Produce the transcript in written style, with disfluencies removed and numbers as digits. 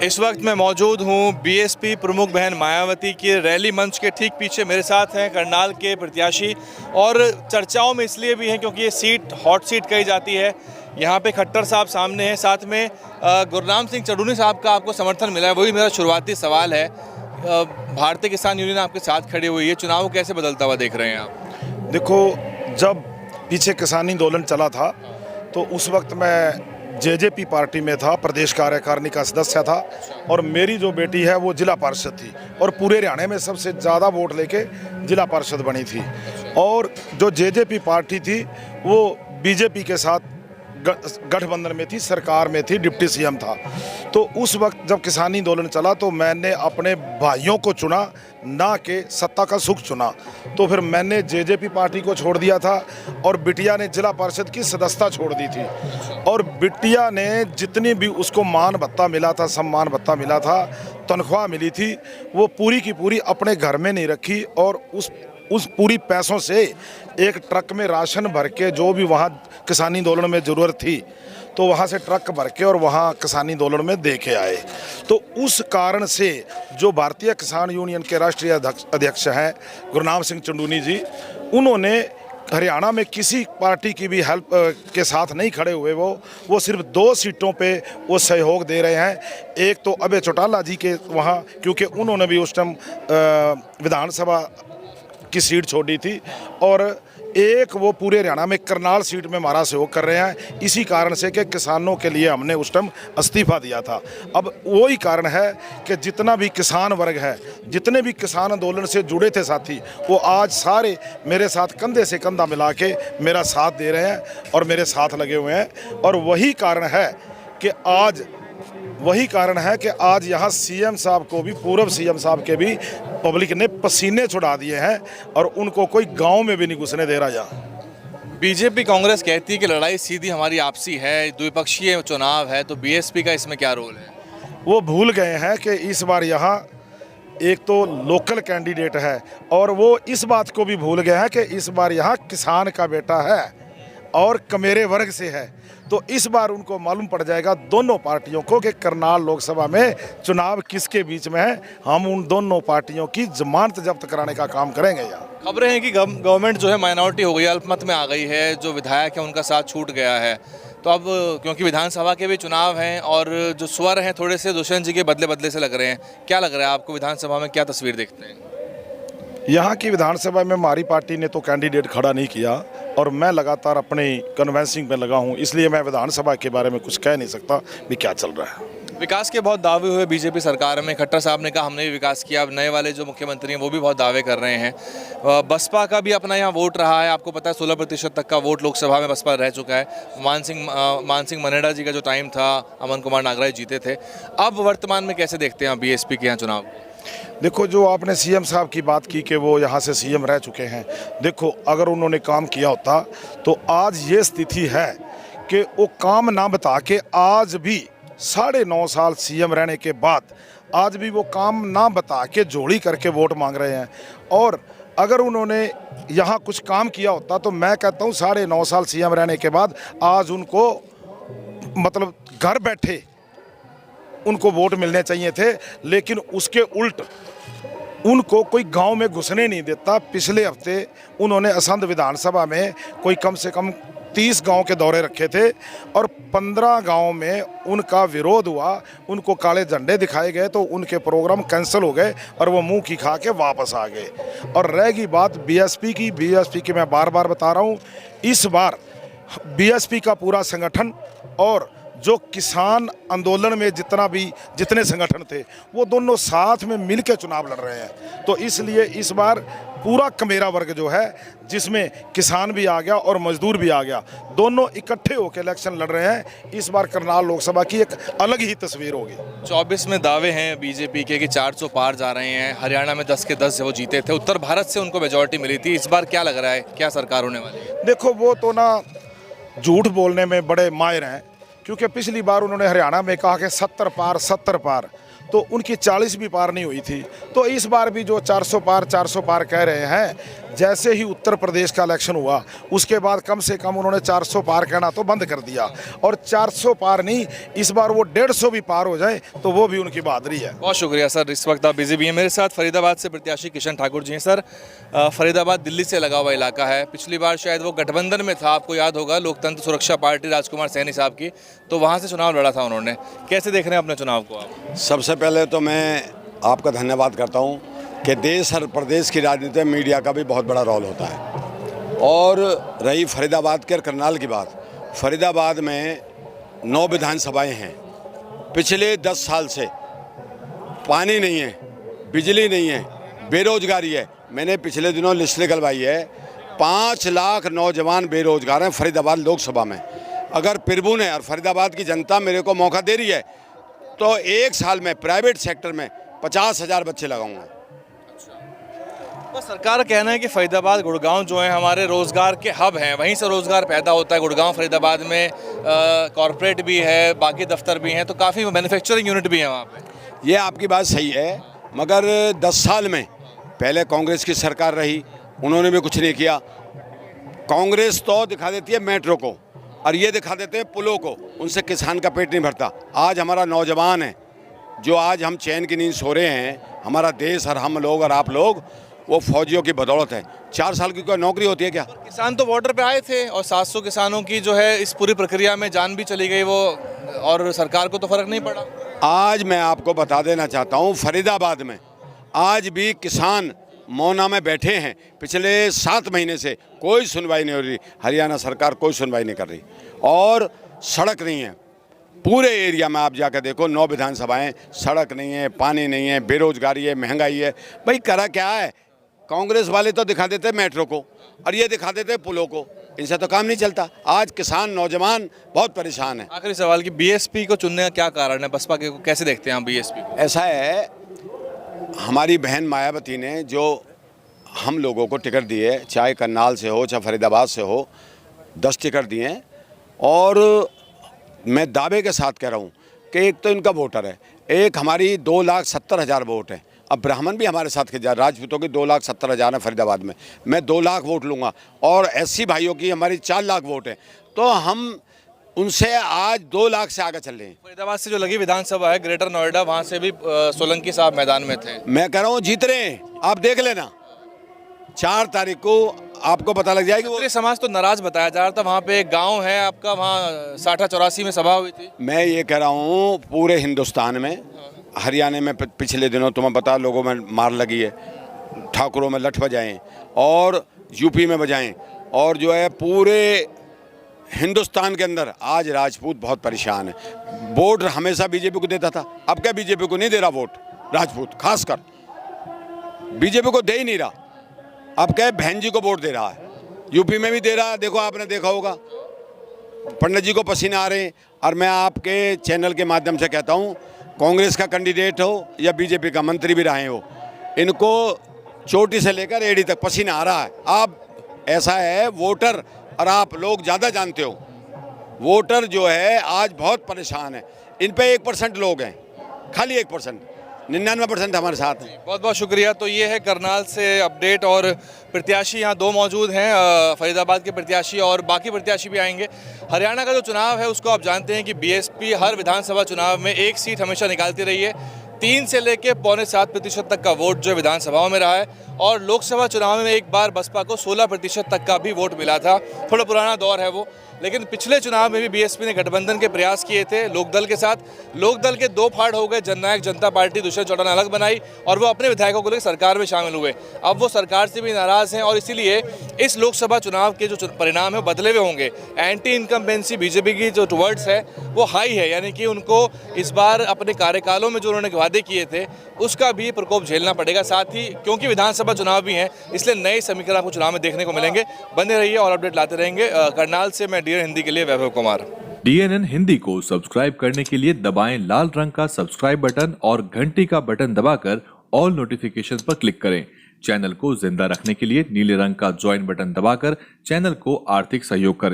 इस वक्त मैं मौजूद हूँ बीएसपी प्रमुख बहन मायावती के रैली मंच के ठीक पीछे। मेरे साथ हैं करनाल के प्रत्याशी और चर्चाओं में इसलिए भी हैं क्योंकि ये सीट हॉट सीट कही जाती है। यहाँ पे खट्टर साहब सामने हैं, साथ में गुरनाम सिंह चंदूनी साहब का आपको समर्थन मिला है। वही मेरा शुरुआती सवाल है। भारतीय किसान यूनियन आपके साथ खड़ी हुई है, चुनाव कैसे बदलता हुआ देख रहे हैं आप? देखो, जब पीछे किसान आंदोलन चला था तो उस वक्त मैं जेजेपी पार्टी में था, प्रदेश कार्यकारिणी का सदस्य था और मेरी जो बेटी है वो जिला पार्षद थी और पूरे हरियाणा में सबसे ज़्यादा वोट लेके जिला पार्षद बनी थी। और जो जेजेपी पार्टी थी वो बीजेपी के साथ गठबंधन में थी, सरकार में थी, डिप्टी सीएम था। तो उस वक्त जब किसानी आंदोलन चला तो मैंने अपने भाइयों को चुना, ना कि सत्ता का सुख चुना। तो फिर मैंने जेजेपी पार्टी को छोड़ दिया था और बिटिया ने जिला परिषद की सदस्यता छोड़ दी थी। और बिटिया ने जितनी भी उसको मान भत्ता मिला था, सम्मान भत्ता मिला था, तनख्वाह मिली थी, वो पूरी की पूरी अपने घर में नहीं रखी और उस पूरी पैसों से एक ट्रक में राशन भर के, जो भी वहाँ किसानी आंदोलन में ज़रूरत थी तो वहाँ से ट्रक भर के और वहाँ किसानी आंदोलन में दे के आए। तो उस कारण से जो भारतीय किसान यूनियन के राष्ट्रीय अध्यक्ष हैं गुरनाम सिंह चंदूनी जी, उन्होंने हरियाणा में किसी पार्टी की भी हेल्प के साथ नहीं खड़े हुए। वो सिर्फ 2 सीटों पे वो सहयोग दे रहे हैं। एक तो अभय चौटाला जी के वहाँ, क्योंकि उन्होंने भी उस टाइम विधानसभा की सीट छोड़ी थी, और एक वो पूरे हरियाणा में करनाल सीट में हमारा सहयोग कर रहे हैं। इसी कारण से कि किसानों के लिए हमने उस टाइम इस्तीफा दिया था। अब वही कारण है कि जितना भी किसान वर्ग है, जितने भी किसान आंदोलन से जुड़े थे साथी, वो आज सारे मेरे साथ कंधे से कंधा मिला के मेरा साथ दे रहे हैं और मेरे साथ लगे हुए हैं। और वही कारण है कि आज यहाँ सीएम साहब को भी, पूर्व सीएम साहब के भी पब्लिक ने पसीने छुड़ा दिए हैं और उनको कोई गांव में भी नहीं घुसने दे रहा। यहाँ बीजेपी कांग्रेस कहती है कि लड़ाई सीधी हमारी आपसी है, द्विपक्षीय चुनाव है, तो बीएसपी का इसमें क्या रोल है? वो भूल गए हैं कि इस बार यहाँ एक तो लोकल कैंडिडेट है और वो इस बात को भी भूल गए हैं कि इस बार यहाँ किसान का बेटा है और कमेरे वर्ग से है। तो इस बार उनको मालूम पड़ जाएगा दोनों पार्टियों को कि करनाल लोकसभा में चुनाव किसके बीच में है। हम उन दोनों पार्टियों की जमानत जब्त कराने का काम करेंगे। यहाँ खबरें हैं कि गवर्नमेंट जो है माइनॉरिटी हो गई, अल्पमत में आ गई है, जो विधायक है उनका साथ छूट गया है। तो अब क्योंकि विधानसभा के भी चुनाव हैं और जो स्वर हैं थोड़े से दुष्यंत जी के बदले बदले से लग रहे हैं, क्या लग रहा है आपको? विधानसभा में क्या तस्वीर देखते हैं? यहाँ की विधानसभा में हमारी पार्टी ने तो कैंडिडेट खड़ा नहीं किया और मैं लगातार अपने कन्वेंसिंग में लगा हूँ, इसलिए मैं विधानसभा के बारे में कुछ कह नहीं सकता भी क्या चल रहा है। विकास के बहुत दावे हुए बीजेपी सरकार में। खट्टर साहब ने कहा हमने भी विकास किया। अब नए वाले जो मुख्यमंत्री हैं वो भी बहुत दावे कर रहे हैं। बसपा का भी अपना यहाँ वोट रहा है, आपको पता है 16% तक का वोट लोकसभा में बसपा रह चुका है। मान सिंह मनेडा जी का जो टाइम था, अमन कुमार नागराज जीते थे। अब वर्तमान में कैसे देखते हैं बीएसपी के यहाँ चुनाव? देखो, जो आपने सीएम साहब की बात की कि वो यहाँ से सीएम रह चुके हैं, देखो अगर उन्होंने काम किया होता तो आज ये स्थिति है कि वो काम ना बता के आज भी 9.5 साल सीएम रहने के बाद आज भी वो काम ना बता के झोली करके वोट मांग रहे हैं। और अगर उन्होंने यहाँ कुछ काम किया होता तो मैं कहता हूँ 9.5 साल सीएम रहने के बाद आज उनको मतलब घर बैठे उनको वोट मिलने चाहिए थे, लेकिन उसके उल्ट उनको कोई गांव में घुसने नहीं देता। पिछले हफ्ते उन्होंने असंध विधानसभा में कोई कम से कम 30 गांव के दौरे रखे थे और 15 गांव में उनका विरोध हुआ, उनको काले झंडे दिखाए गए तो उनके प्रोग्राम कैंसिल हो गए और वो मुंह की खा के वापस आ गए। और रहेगी बात बीएसपी की मैं बार बार बता रहा हूँ, इस बार बीएसपी का पूरा संगठन और जो किसान आंदोलन में जितने संगठन थे वो दोनों साथ में मिलकर चुनाव लड़ रहे हैं। तो इसलिए इस बार पूरा कमेरा वर्ग जो है, जिसमें किसान भी आ गया और मजदूर भी आ गया, दोनों इकट्ठे होकर इलेक्शन लड़ रहे हैं। इस बार करनाल लोकसभा की एक अलग ही तस्वीर होगी। 24 में दावे हैं बीजेपी के कि 400 पार जा रहे हैं। हरियाणा में 10 के 10 वो जीते थे, उत्तर भारत से उनको मेजॉरिटी मिली थी। इस बार क्या लग रहा है, क्या सरकार होने वाली है? देखो, वो तो ना झूठ बोलने में बड़े माहिर हैं, क्योंकि पिछली बार उन्होंने हरियाणा में कहा कि 70 पार, तो उनकी 40 भी पार नहीं हुई थी। तो इस बार भी जो 400 पार कह रहे हैं, जैसे ही उत्तर प्रदेश का इलेक्शन हुआ उसके बाद कम से कम उन्होंने 400 पार कहना तो बंद कर दिया, और 400 पार नहीं, इस बार वो 150 भी पार हो जाए तो वो भी उनकी बहादुरी है। बहुत शुक्रिया सर, इस वक्त आप बिजी भी हैं। मेरे साथ फरीदाबाद से प्रत्याशी किशन ठाकुर जी हैं। सर, फरीदाबाद दिल्ली से लगा हुआ इलाका है, पिछली बार शायद वो गठबंधन में था, आपको याद होगा, लोकतंत्र सुरक्षा पार्टी राजकुमार सैनी साहब की, तो वहाँ से चुनाव लड़ा था उन्होंने। कैसे देख रहे हैं अपने चुनाव को आप? सबसे पहले तो मैं आपका धन्यवाद करता हूँ कि देश और प्रदेश की राजनीति में मीडिया का भी बहुत बड़ा रोल होता है। और रही फरीदाबाद के और करनाल की बात, फरीदाबाद में 9 विधानसभाएं हैं। पिछले 10 साल से पानी नहीं है, बिजली नहीं है, बेरोजगारी है। मैंने पिछले दिनों लिस्ट निकलवाई है, 5 लाख नौजवान बेरोजगार हैं फरीदाबाद लोकसभा में। अगर पिरबू ने और फरीदाबाद की जनता मेरे को मौका दे रही है तो 1 साल में प्राइवेट सेक्टर में 50,000 बच्चे लगाऊंगा। तो सरकार का कहना है कि फरीदाबाद गुड़गांव जो है हमारे रोजगार के हब हैं, वहीं से रोजगार पैदा होता है। गुड़गांव फरीदाबाद में कॉरपोरेट भी है, बाकी दफ्तर भी हैं, तो काफ़ी मैन्युफैक्चरिंग यूनिट भी है वहाँ पे। ये आपकी बात सही है, मगर 10 साल में पहले कांग्रेस की सरकार रही, उन्होंने भी कुछ नहीं किया। कांग्रेस तो दिखा देती है मेट्रो को और ये दिखा देते हैं पुलों को, उनसे किसान का पेट नहीं भरता। आज हमारा नौजवान है जो आज हम चैन की नींद सो रहे हैं, हमारा देश और हम लोग और आप लोग, वो फौजियों की बदौलत है। 4 साल की कोई नौकरी होती है क्या? किसान तो बॉर्डर पे आए थे और 700 किसानों की जो है इस पूरी प्रक्रिया में जान भी चली गई वो, और सरकार को तो फर्क नहीं पड़ा। आज मैं आपको बता देना चाहता हूँ, फरीदाबाद में आज भी किसान मौना में बैठे हैं। पिछले 7 महीने से कोई सुनवाई नहीं हो रही, हरियाणा सरकार कोई सुनवाई नहीं कर रही। और सड़क नहीं है पूरे एरिया में, आप जाकर देखो, 9 विधानसभाएं, सड़क नहीं है, पानी नहीं है, बेरोजगारी है, महंगाई है। भाई करा क्या है? कांग्रेस वाले तो दिखा देते मेट्रो को और ये दिखा देते पुलों को, इनसे तो काम नहीं चलता। आज किसान नौजवान बहुत परेशान है। आखिरी सवाल कि बीएसपी को चुनने का क्या कारण है? बसपा के कैसे देखते हैं आप बीएसपी को? ऐसा है, हमारी बहन मायावती ने जो हम लोगों को टिकट दिए, चाहे करनाल से हो चाहे फरीदाबाद से हो, 10 टिकट दिए हैं। और मैं दावे के साथ कह रहा हूँ कि एक तो इनका वोटर है, एक हमारी 2,70,000 वोट है। अब ब्राह्मण भी हमारे साथ के जा, राजपूतों की 2,70,000 है फरीदाबाद में, मैं 2 लाख वोट लूँगा। और एससी भाइयों की हमारी 4 लाख वोट है, तो हम उनसे आज 2 लाख से आगे चल रहे हैं। फरीदाबाद से जो लगी विधानसभा है ग्रेटर नोएडा, वहाँ से भी सोलंकी साहब मैदान में थे। मैं कह रहा हूँ जीत रहे हैं, आप देख लेना, 4 तारीख को आपको पता लग जाएगी। वो समाज तो नाराज बताया जा रहा था, वहाँ पे एक गांव है आपका, वहाँ 60-84 में सभा हुई थी। मैं ये कह रहा हूँ पूरे हिंदुस्तान में, हरियाणा में पिछले दिनों तुम्हें पता, लोगों में मार लगी है, ठाकुरों में लठ बजाएं, और यूपी में बजाएं, और जो है पूरे हिंदुस्तान के अंदर आज राजपूत बहुत परेशान है। वोट हमेशा बीजेपी को देता था, अब क्या बीजेपी को नहीं दे रहा वोट? राजपूत खासकर बीजेपी को दे ही नहीं रहा, अब क्या बहन जी को वोट दे रहा है। यूपी में भी दे रहा है, देखो आपने देखा होगा, पंडित जी को पसीने आ रहे हैं। और मैं आपके चैनल के माध्यम से कहता हूँ, कांग्रेस का कैंडिडेट हो या बीजेपी का मंत्री भी रहे हो, इनको चोटी से लेकर एड़ी तक पसीना आ रहा है। अब ऐसा है, वोटर और आप लोग ज़्यादा जानते हो, वोटर जो है आज बहुत परेशान है। इन पे 1% लोग हैं, खाली 1%, 99% हमारे साथ हैं। बहुत बहुत शुक्रिया। तो ये है करनाल से अपडेट, और प्रत्याशी यहाँ 2 मौजूद हैं, फरीदाबाद के प्रत्याशी और बाकी प्रत्याशी भी आएंगे। हरियाणा का जो चुनाव है उसको आप जानते हैं कि बीएसपी हर विधानसभा चुनाव में 1 सीट हमेशा निकालती रही है। 3 से लेकर 6.25% तक का वोट जो विधानसभाओं में रहा है, और लोकसभा चुनाव में एक बार बसपा को 16% तक का भी वोट मिला था। थोड़ा पुराना दौर है वो, लेकिन पिछले चुनाव में भी बीएसपी ने गठबंधन के प्रयास किए थे लोकदल के साथ। लोकदल के 2 फाड़ हो गए, जननायक जनता पार्टी दुष्यंत चौटाला अलग बनाई और वो अपने विधायकों को लेकर सरकार में शामिल हुए। अब वो सरकार से भी नाराज़ हैं, और इसीलिए इस लोकसभा चुनाव के जो परिणाम है बदले हुए होंगे। एंटी इनकम्बेंसी बीजेपी की जो टुवर्ड्स है वो हाई है, यानी कि उनको इस बार अपने कार्यकालों में जो उन्होंने वादे किए थे उसका भी प्रकोप झेलना पड़ेगा। साथ ही क्योंकि विधानसभा चुनाव भी हैं, इसलिए नए समीकरण आपको चुनाव में देखने को मिलेंगे। बने रहिए और अपडेट लाते रहेंगे। करनाल से मैं DNN हिंदी के लिए वैभव कुमार। DNN हिंदी को सब्सक्राइब करने के लिए दबाएं लाल रंग का सब्सक्राइब बटन और घंटी का बटन दबाकर ऑल नोटिफिकेशन पर क्लिक करें। चैनल को जिंदा रखने के लिए नीले रंग का ज्वाइन बटन दबाकर चैनल को आर्थिक सहयोग करें।